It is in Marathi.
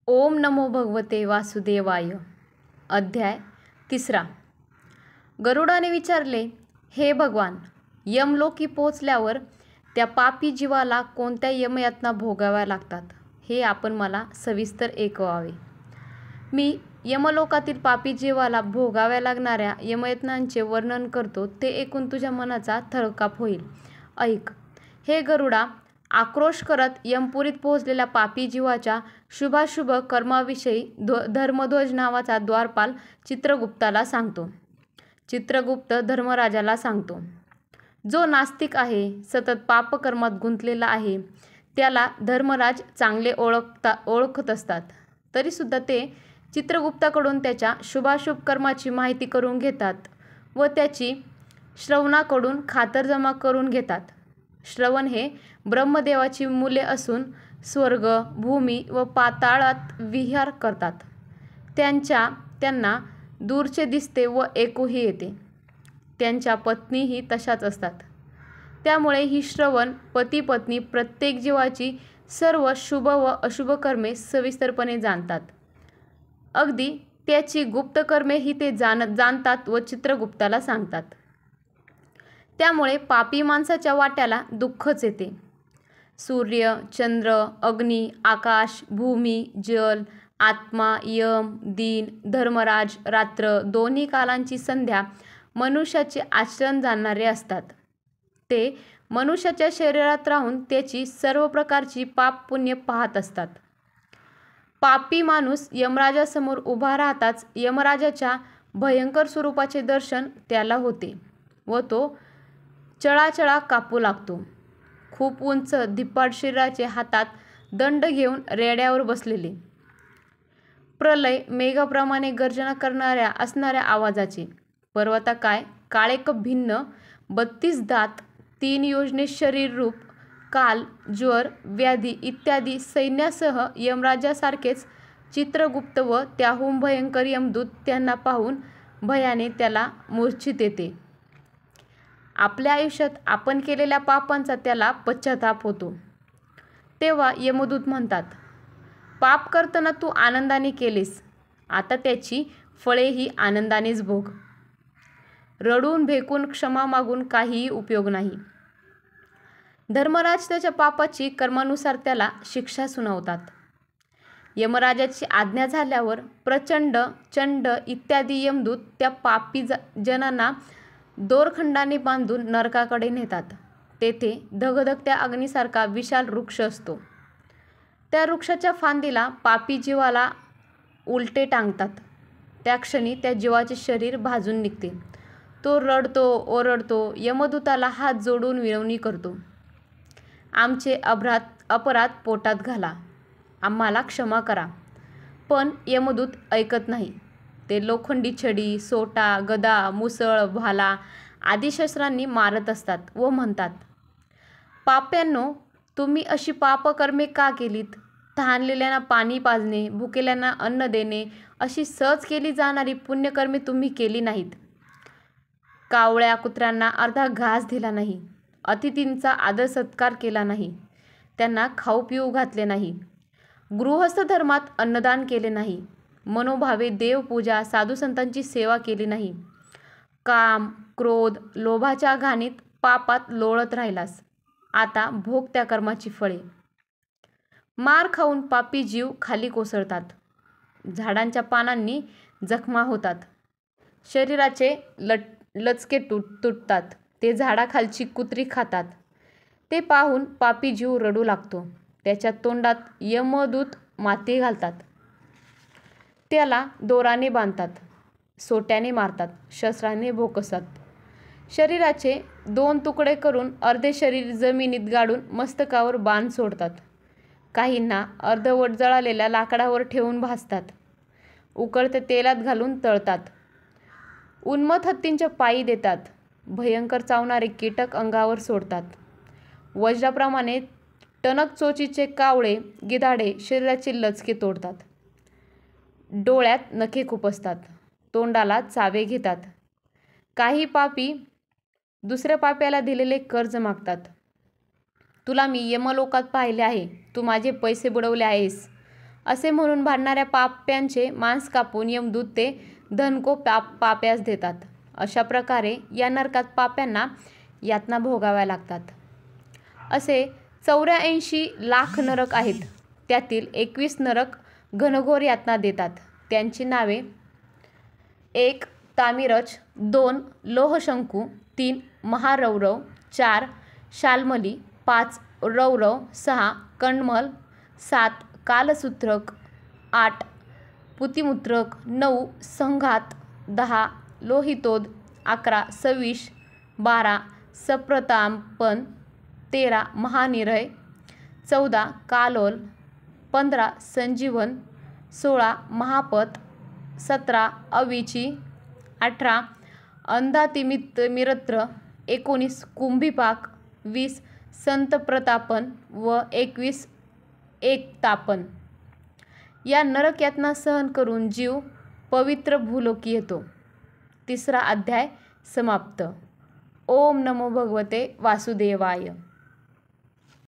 ओम नमो भगवते वासुदेवाय. अध्याय 3. गरुडाने विचारले, हे भगवान, यमलोकी पोचल्यावर त्या पापी जीवाला कोणत्या यमयातना भोगाव्या लागतात, हे आपण मला सविस्तर ऐकवावे. मी यमलोकातील पापी जीवाला भोगाव्या लागणाऱ्या यमयातनांचे वर्णन करतो, ते ऐकून तुझ्या मनाचा थरकाप होईल. ऐक. हे गरुडा, आक्रोश करत यमपुरीत पोहोचलेल्या पापी जीवाच्या शुभाशुभ कर्माविषयी धर्मध्वज नावाचा द्वारपाल चित्रगुप्ताला सांगतो. चित्रगुप्त धर्मराजाला सांगतो, जो नास्तिक आहे, सतत पापकर्मात गुंतलेला आहे, त्याला धर्मराज चांगले ओळखत असतात. तरीसुद्धा ते चित्रगुप्ताकडून त्याच्या शुभाशुभ कर्माची माहिती करून घेतात व त्याची श्रवणाकडून खातरजमा करून घेतात. श्रवण हे ब्रह्मदेवाची मुले असून स्वर्ग, भूमी व पाताळात विहार करतात. त्यांना दूरचे दिसते व ऐकूही येते. त्यांच्या पत्नीही तशाच असतात. त्यामुळे ही श्रवण पती पत्नी प्रत्येक जीवाची सर्व शुभ व अशुभ कर्मे सविस्तरपणे जाणतात. अगदी त्याची गुप्त कर्मेही ते जाणतात व चित्रगुप्ताला सांगतात. त्यामुळे पापी माणसाच्या वाट्याला दुःखच येते. सूर्य, चंद्र, अग्नी, आकाश, भूमी, जल, आत्मा, यम, दिन, धर्मराज, रात्र, दोन्ही कालांची संध्या मनुष्याचे आचरण जाणणारे असतात. ते मनुष्याच्या शरीरात राहून त्याची सर्व प्रकारची पाप पुण्य पाहत असतात. पापी माणूस यमराजासमोर उभा राहताच यमराजाच्या भयंकर स्वरूपाचे दर्शन त्याला होते व तो चळाचळा कापू लागतो. खूप उंच धिप्पाड शरीराचे, हातात दंड घेऊन रेड्यावर बसलेले, प्रलय मेघाप्रमाणे गर्जना करणाऱ्या असणाऱ्या आवाजाचे, पर्वताकाय काळेक भिन्न 32 दात, 3 योजने शरीर रूप, काल, ज्वर, व्याधी इत्यादी सैन्यासह यमराजासारखेच चित्रगुप्त व त्याहून भयंकर यमदूत त्यांना पाहून भयाने त्याला मूर्छित येते. आपल्या आयुष्यात आपण केलेल्या पापांचा त्याला पश्चाताप होतो. तेव्हा यमदूत म्हणतात, पाप करताना तू आनंदाने केलेस, आता त्याची फळेही आनंदानेच भोग. रडून भेकून क्षमा मागून काहीही उपयोग नाही. धर्मराज त्याच्या पापाची कर्मानुसार त्याला शिक्षा सुनावतात. यमराजाची आज्ञा झाल्यावर प्रचंड, चंड इत्यादी यमदूत त्या पापी जनांना दोरखंडाने बांधून नरकाकडे नेतात. तेथे धगधगत्या अग्नीसारखा विशाल वृक्ष असतो. त्या वृक्षाच्या फांदीला पापी जीवाला उलटे टांगतात. त्या क्षणी त्या जीवाचे शरीर भाजून निघते. तो रडतो, ओरडतो, यमदूताला हात जोडून विनवणी करतो, आमचे अपराध पोटात घाला, आम्हाला क्षमा करा. पण यमदूत ऐकत नाही. ते लोखंडी छडी, सोटा, गदा, मुसळ, भाला आदी शस्त्रांनी मारत असतात व म्हणतात, पाप्यांनो, तुम्ही अशी पापकर्मे का केलीत? तहानलेल्यांना पाणी पाजणे, भुकेल्यांना अन्न देणे अशी सहज केली जाणारी पुण्यकर्मे तुम्ही केली नाहीत. कावळ्या कुत्र्यांना अर्धा घास दिला नाही, अतिथींचा आदर सत्कार केला नाही, त्यांना खाऊ पिऊ घातले नाही, गृहस्थ धर्मात अन्नदान केले नाही, मनोभावे देवपूजा, साधुसंतांची सेवा केली नाही, काम, क्रोध, लोभाच्या घाणीत पापात लोळत राहिलास, आता भोग त्या कर्माची फळे. मार खाऊन पापी जीव खाली कोसळतात. झाडांच्या पानांनी जखमा होतात. शरीराचे लचके तुटतात. ते झाडाखालची कुत्री खातात. ते पाहून पापी जीव रडू लागतो. त्याच्या तोंडात यमदूत माती घालतात. त्याला दोराने बांधतात, सोट्याने मारतात, शस्त्राने भोकसतात. शरीराचे 2 तुकडे करून अर्धे शरीर जमिनीत गाडून मस्तकावर बाण सोडतात. काहींना अर्धवट जळालेल्या लाकडावर ठेवून भाजतात. उकळत्या तेलात घालून तळतात. उन्मत्त हत्तींच्या पायी देतात. भयंकर चावणारे कीटक अंगावर सोडतात. वज्राप्रमाणे टणक चोचीचे कावळे, गिधाडे शरीराचे लचके तोडतात. डोळ्यात नखे खुपसतात. तोंडाला चावे घेतात. काही पापी दुसऱ्या पाप्याला दिलेले कर्ज मागतात. तुला मी यमलोकात पाहिले आहे, तू माझे पैसे बुडवले आहेस, असे म्हणून भांडणाऱ्या पाप्यांचे मांस कापून यमदूत ते धनको पाप्यास देतात. अशा प्रकारे या नरकात पाप्यांना यातना भोगाव्या लागतात. असे 84 लाख नरक आहेत. त्यातील 21 नरक घनघोर यातना देतात. त्यांची नावे: 1. तामिरच, 2. लोहशंकू, 3. महारौरव, 4. शाल्मली, 5. रौरव, 6. कंडमल, 7. कालसूत्रक, 8. पुतिमुत्रक, 9. संघात, 10. लोहितोद, 11. सविश, 12. सप्रतापन, 13. महानिरय, 14. कालोल, 15. संजीवन, 16. महापत, 17. अविची, 18. अंधातिमिरत्र, 19. कुंभीपाक, 20. संतप्रतापन व 21. एकतापन. या नरक यातना सहन करून जीव पवित्र भूलोकी येतो. 3रा अध्याय समाप्त. ओम नमो भगवते वासुदेवाय.